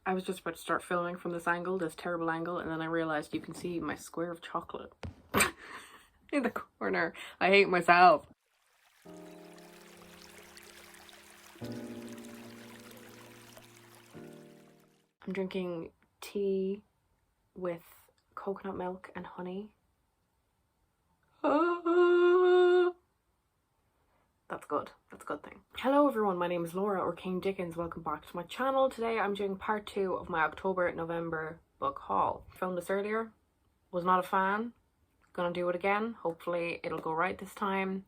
I was just about to start filming from this angle, this terrible angle, and then I realized you can see my square of chocolate in the corner. I hate myself. I'm drinking tea with coconut milk and honey. That's good. That's a good thing. Hello everyone, my name is Laura, or King Dickens. Welcome back to my channel. Today I'm doing part 2 of my October-November book haul. Filmed this earlier, was not a fan. Gonna do it again. Hopefully it'll go right this time.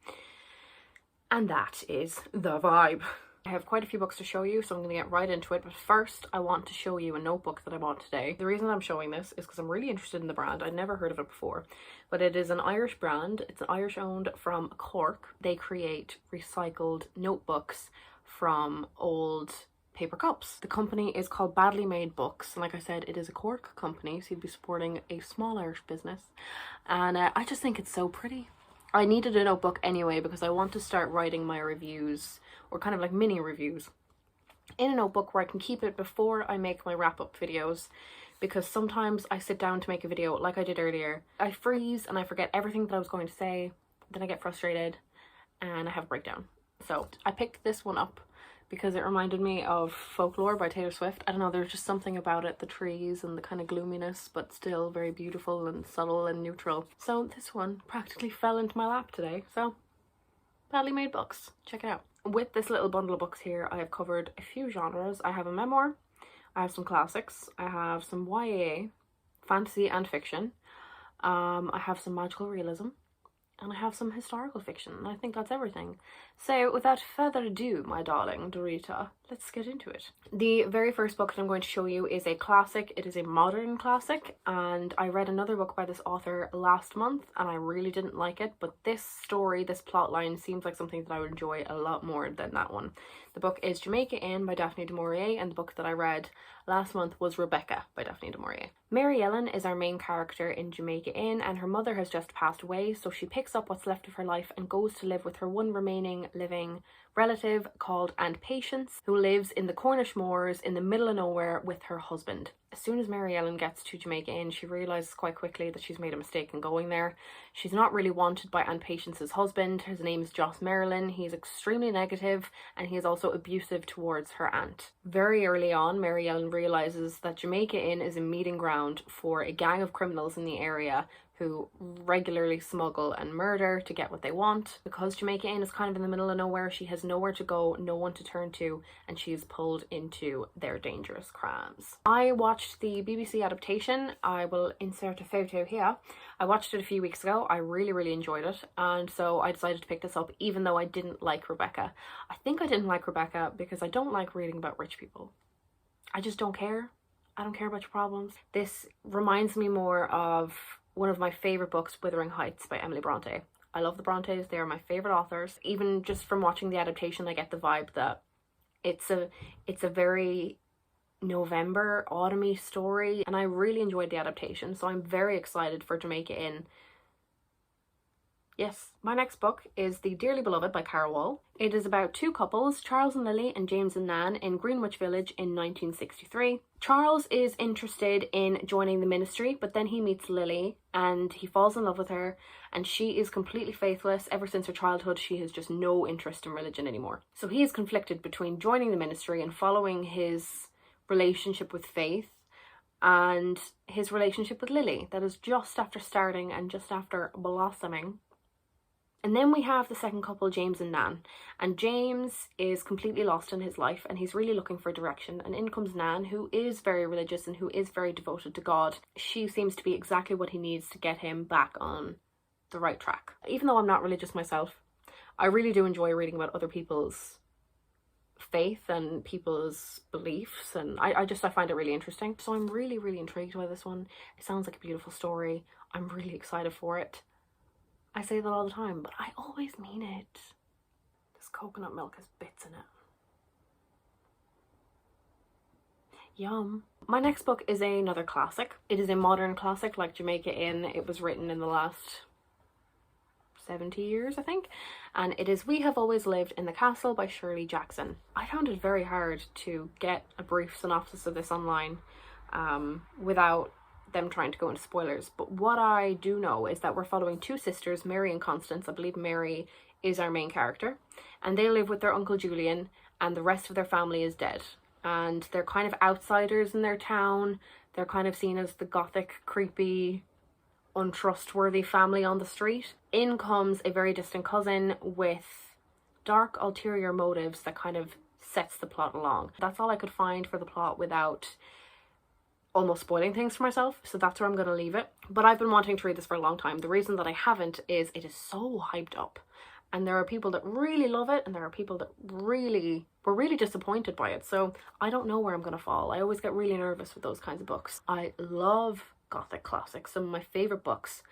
And that is the vibe. I have quite a few books to show you, so I'm going to get right into it. But first, I want to show you a notebook that I bought today. The reason I'm showing this is because I'm really interested in the brand. I'd never heard of it before, but it is an Irish brand. It's Irish owned from Cork. They create recycled notebooks from old paper cups. The company is called Badly Made Books, and like I said, it is a Cork company, so you'd be supporting a small Irish business. And I just think it's so pretty. I needed a notebook anyway because I want to start writing my reviews, or kind of like mini reviews, in a notebook where I can keep it before I make my wrap-up videos, because sometimes I sit down to make a video like I did earlier, I freeze and I forget everything that I was going to say, then I get frustrated and I have a breakdown. So I picked this one up because it reminded me of Folklore by Taylor Swift. I don't know, there's just something about it, the trees and the kind of gloominess, but still very beautiful and subtle and neutral. So this one practically fell into my lap today. So Badly Made Books, check it out. With this little bundle of books here, I have covered a few genres. I have a memoir, I have some classics, I have some YA, fantasy and fiction, I have some magical realism, and I have some historical fiction, and I think that's everything. So without further ado, my darling Dorita, let's get into it. The very first book that I'm going to show you is a classic. It is a modern classic, and I read another book by this author last month and I really didn't like it, but this story, this plot line seems like something that I would enjoy a lot more than that one. The book is Jamaica Inn by Daphne du Maurier, and the book that I read last month was Rebecca by Daphne du Maurier. Mary Ellen is our main character in Jamaica Inn, and her mother has just passed away, so she picks up what's left of her life and goes to live with her one remaining living relative called Aunt Patience, who lives in the Cornish moors in the middle of nowhere with her husband. As soon as Mary Ellen gets to Jamaica Inn, she realises quite quickly that she's made a mistake in going there. She's not really wanted by Aunt Patience's husband. His name is Joss Merlin. He's extremely negative and he is also abusive towards her aunt. Very early on, Mary Ellen realises that Jamaica Inn is a meeting ground for a gang of criminals in the area who regularly smuggle and murder to get what they want. Because Jamaica Inn is kind of in the middle of nowhere, she has nowhere to go, no one to turn to, and she is pulled into their dangerous crimes. I watched the BBC adaptation. I will insert a photo here. I watched it a few weeks ago. I really enjoyed it, and so I decided to pick this up even though I didn't like Rebecca. I think I didn't like Rebecca because I don't like reading about rich people. I just don't care. I don't care about your problems. This reminds me more of one of my favourite books, Wuthering Heights by Emily Bronte. I love the Brontes, they are my favourite authors. Even just from watching the adaptation, I get the vibe that it's a very November, autumny story, and I really enjoyed the adaptation, so I'm very excited for Jamaica Inn. Yes, my next book is The Dearly Beloved by Cara Wall. It is about two couples, Charles and Lily and James and Nan, in Greenwich Village in 1963. Charles is interested in joining the ministry, but then he meets Lily and he falls in love with her, and she is completely faithless. Ever since her childhood, she has just no interest in religion anymore. So he is conflicted between joining the ministry and following his relationship with Faith, and his relationship with Lily that is just after starting and just after blossoming. And then we have the second couple, James and Nan. And James is completely lost in his life and he's really looking for direction. And in comes Nan, who is very religious and who is very devoted to God. She seems to be exactly what he needs to get him back on the right track. Even though I'm not religious myself, I really do enjoy reading about other people's faith and people's beliefs, and I find it really interesting. So I'm really intrigued by this one. It sounds like a beautiful story. I'm really excited for it. I say that all the time, but I always mean it. This coconut milk has bits in it. Yum. My next book is another classic. It is a modern classic like Jamaica Inn. It was written in the last 70 years, I think. And it is We Have Always Lived in the Castle by Shirley Jackson. I found it very hard to get a brief synopsis of this online without them trying to go into spoilers. But what I do know is that we're following two sisters, Mary and Constance. I believe Mary is our main character. And they live with their Uncle Julian, and the rest of their family is dead. And they're kind of outsiders in their town. They're kind of seen as the gothic, creepy, untrustworthy family on the street. In comes a very distant cousin with dark ulterior motives that kind of sets the plot along. That's all I could find for the plot without almost spoiling things for myself, so that's where I'm going to leave it. But I've been wanting to read this for a long time. The reason that I haven't is it is so hyped up, and there are people that really love it and there are people that were really disappointed by it. So I don't know where I'm going to fall. I always get really nervous with those kinds of books. I love gothic classics. Some of my favorite books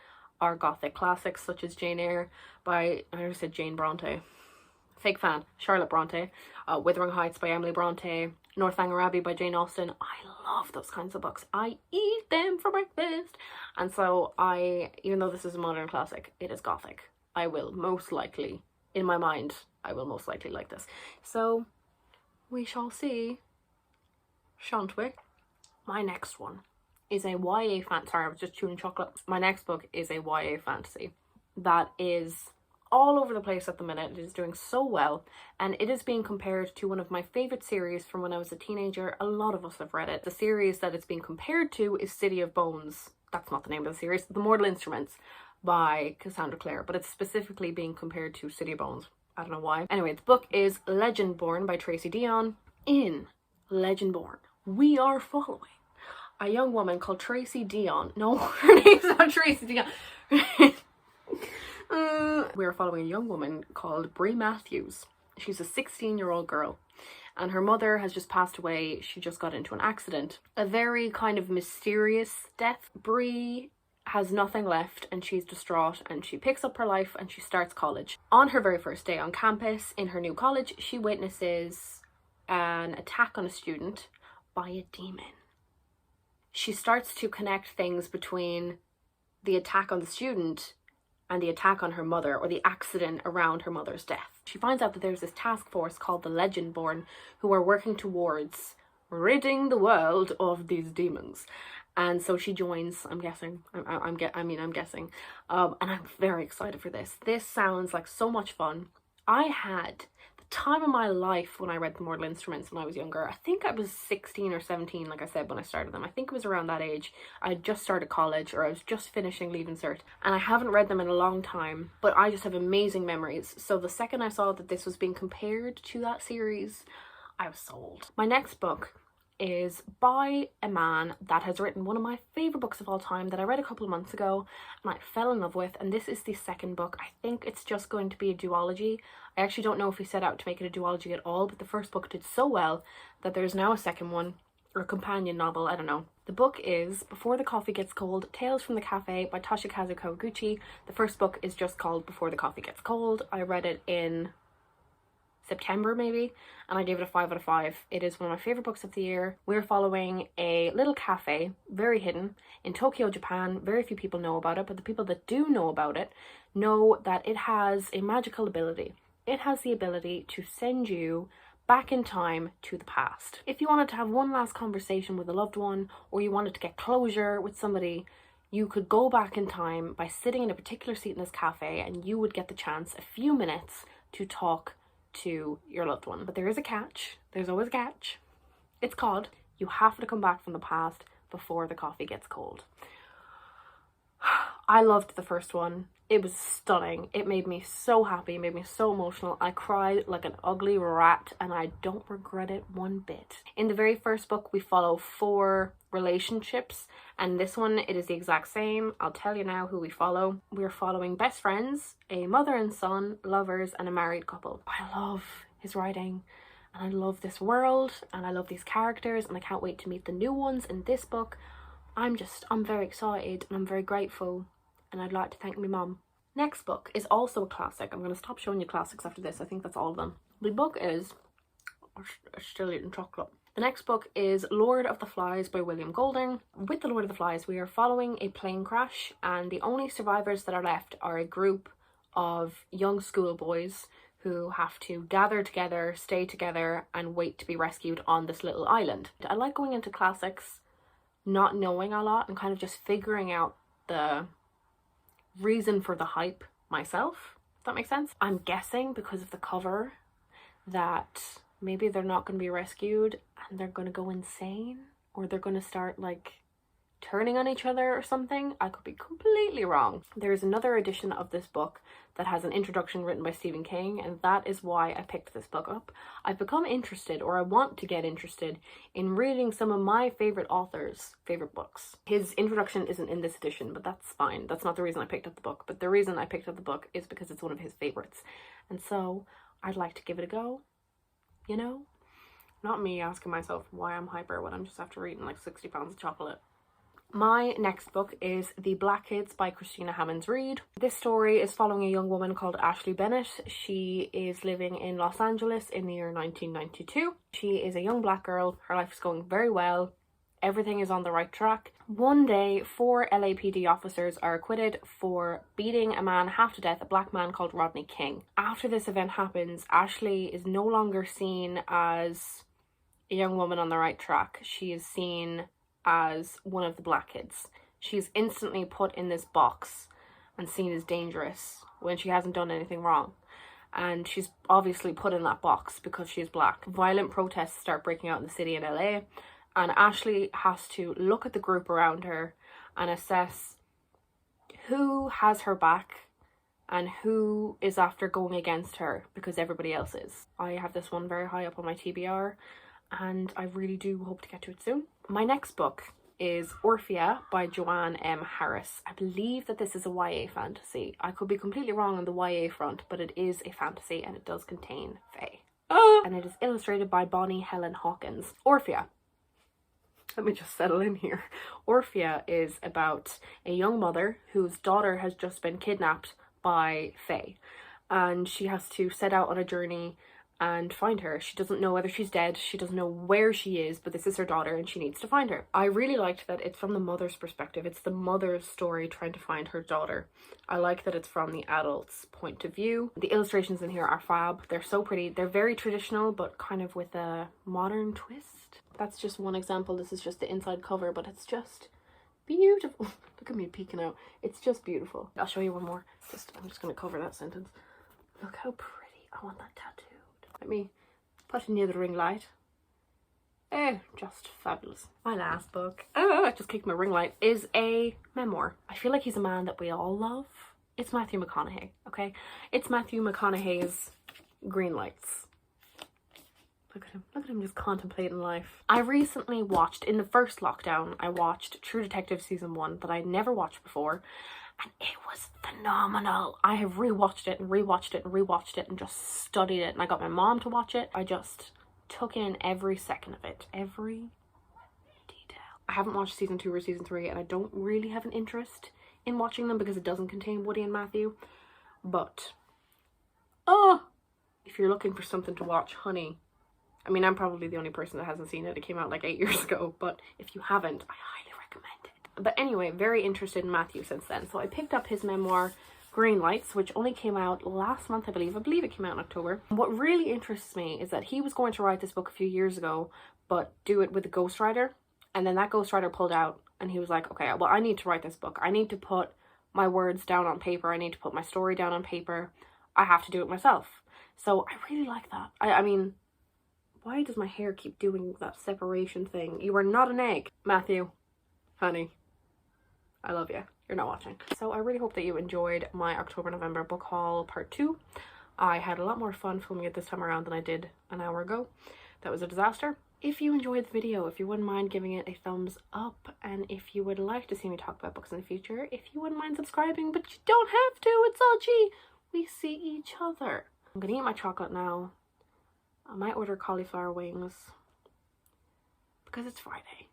are gothic classics, such as Jane Eyre by, I already said Jane Bronte, fake fan, Charlotte Bronte, Wuthering Heights by Emily Bronte, Northanger Abbey by Jane Austen. I love those kinds of books. I eat them for breakfast. And so even though this is a modern classic, it is gothic. I will most likely, in my mind, I will most likely like this. So we shall see, shan't we? My next one is a YA fantasy. Sorry, I was just chewing chocolate. My next book is a YA fantasy that is all over the place at the minute. It is doing so well, and it is being compared to one of my favorite series from when I was a teenager. A lot of us have read it. The series that it's being compared to is City of Bones. That's not the name of the series. The Mortal Instruments by Cassandra Clare, but it's specifically being compared to City of Bones. I don't know why. Anyway, the book is Legendborn by Tracy Deonn. In Legendborn, we are following a young woman called Tracy Deonn. No, her name's not Tracy Deonn. We are following a young woman called Brie Matthews. She's a 16-year-old girl, and her mother has just passed away. She just got into an accident. A very kind of mysterious death. Brie has nothing left and she's distraught, and she picks up her life and she starts college. On her very first day on campus in her new college, she witnesses an attack on a student by a demon. She starts to connect things between the attack on the student and the attack on her mother, or the accident around her mother's death. She finds out that there's this task force called the Legendborn who are working towards ridding the world of these demons. And so she joins, I'm guessing, I'm guessing. And I'm very excited for this. This sounds like so much fun. I had the time of my life when I read The Mortal Instruments when I was younger. I think I was 16 or 17, like I said, when I started them. I think it was around that age. I had just started college, or I was just finishing Leaving Cert, and I haven't read them in a long time, but I just have amazing memories. So the second I saw that this was being compared to that series, I was sold. My next book is by a man that has written one of my favorite books of all time that I read a couple of months ago and I fell in love with, and this is the second book. I think it's just going to be a duology. I actually don't know if he set out to make it a duology at all, but the first book did so well that there's now a second one, or a companion novel, I don't know. The book is Before the Coffee Gets Cold, Tales from the Cafe by Toshikazu Kawaguchi. The first book is just called Before the Coffee Gets Cold. I read it in September maybe, and I gave it a 5 out of 5. It is one of my favorite books of the year. We're following a little cafe, very hidden, in Tokyo, Japan. Very few people know about it, but the people that do know about it know that it has a magical ability. It has the ability to send you back in time to the past. If you wanted to have one last conversation with a loved one, or you wanted to get closure with somebody, you could go back in time by sitting in a particular seat in this cafe, and you would get the chance, a few minutes, to talk to your loved one. But there is a catch. There's always a catch. It's called You Have to Come Back from the Past Before the Coffee Gets Cold. I loved the first one. It was stunning. It made me so happy, made me so emotional. I cried like an ugly rat, and I don't regret it one bit. In the very first book, we follow 4 relationships, and this one, it is the exact same. I'll tell you now who we follow. We're following best friends, a mother and son, lovers, and a married couple. I love his writing, and I love this world, and I love these characters, and I can't wait to meet the new ones in this book. I'm very excited, and I'm very grateful, and I'd like to thank my mum. Next book is also a classic. I'm going to stop showing you classics after this. I think that's all of them. The book is... I'm still eating chocolate. The next book is Lord of the Flies by William Golding. With the Lord of the Flies, we are following a plane crash, and the only survivors that are left are a group of young schoolboys who have to gather together, stay together, and wait to be rescued on this little island. I like going into classics not knowing a lot and kind of just figuring out the reason for the hype myself, if that makes sense. I'm guessing because of the cover that maybe they're not going to be rescued and they're going to go insane, or they're going to start like turning on each other or something. I could be completely wrong. There's another edition of this book that has an introduction written by Stephen King, and that is why I picked this book up. I've become interested, or I want to get interested, in reading some of my favorite authors' favorite books. His introduction isn't in this edition, but that's fine. That's not the reason I picked up the book. But the reason I picked up the book is because it's one of his favorites. And so I'd like to give it a go, you know? Not me asking myself why I'm hyper when I'm just after eating like 60 pounds of chocolate. My next book is The Black Kids by Christina Hammonds Reed. This story is following a young woman called Ashley Bennett. She is living in Los Angeles in the year 1992. She is a young black girl. Her life is going very well. Everything is on the right track. One day, 4 LAPD officers are acquitted for beating a man half to death, a black man called Rodney King. After this event happens, Ashley is no longer seen as a young woman on the right track. She is seen as one of the black kids. She's instantly put in this box and seen as dangerous when she hasn't done anything wrong. And she's obviously put in that box because she's black. Violent protests start breaking out in the city in LA, and Ashley has to look at the group around her and assess who has her back and who is after going against her because everybody else is. I have this one very high up on my TBR, and I really do hope to get to it soon. My next book is Orphea by Joanne M. Harris. I believe that this is a YA fantasy. I could be completely wrong on the YA front, but it is a fantasy and it does contain fae. And it is illustrated by Bonnie Helen Hawkins. Orphea. Let me just settle in here. Orphea is about a young mother whose daughter has just been kidnapped by fae, and she has to set out on a journey and find her. She doesn't know whether she's dead, she doesn't know where she is, but this is her daughter and she needs to find her. I really liked that it's from the mother's perspective. It's the mother's story trying to find her daughter. I like that it's from the adult's point of view. The illustrations in here are fab. They're so pretty. They're very traditional, but kind of with a modern twist. That's just one example. This is just the inside cover, but it's just beautiful. Look at me peeking out. It's just beautiful. I'll show you one more. I'm just going to cover that sentence. Look how pretty. I want that tattoo. Let me put it near the ring light. Just fabulous. My last book, I just kicked my ring light, is a memoir. I feel like he's a man that we all love. It's Matthew McConaughey, okay? It's Matthew McConaughey's Green Lights. Look at him just contemplating life. I recently watched, in the first lockdown, I watched True Detective Season 1 that I'd never watched before. And it was phenomenal. I have rewatched it and rewatched it and rewatched it and just studied it. And I got my mom to watch it. I just took in every second of it. Every detail. I haven't watched Season 2 or Season 3, and I don't really have an interest in watching them because it doesn't contain Woody and Matthew. But, if you're looking for something to watch, honey. I mean, I'm probably the only person that hasn't seen it. It came out like 8 years ago. But if you haven't, I highly recommend it. But anyway, very interested in Matthew since then. So I picked up his memoir, Green Lights, which only came out last month, I believe. I believe it came out in October. What really interests me is that he was going to write this book a few years ago, but do it with a ghostwriter. And then that ghostwriter pulled out and he was like, okay, well, I need to write this book. I need to put my words down on paper. I need to put my story down on paper. I have to do it myself. So I really like that. I mean, why does my hair keep doing that separation thing? You are not an egg. Matthew, honey, I love you. You're not watching. So I really hope that you enjoyed my October-November book haul part 2. I had a lot more fun filming it this time around than I did an hour ago. That was a disaster. If you enjoyed the video, if you wouldn't mind giving it a thumbs up, and if you would like to see me talk about books in the future, if you wouldn't mind subscribing, but you don't have to, it's all G. We see each other. I'm gonna eat my chocolate now. I might order cauliflower wings because it's Friday.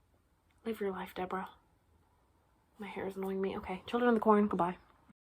Live your life, Debra. My hair is annoying me. Okay, children in the corn, goodbye.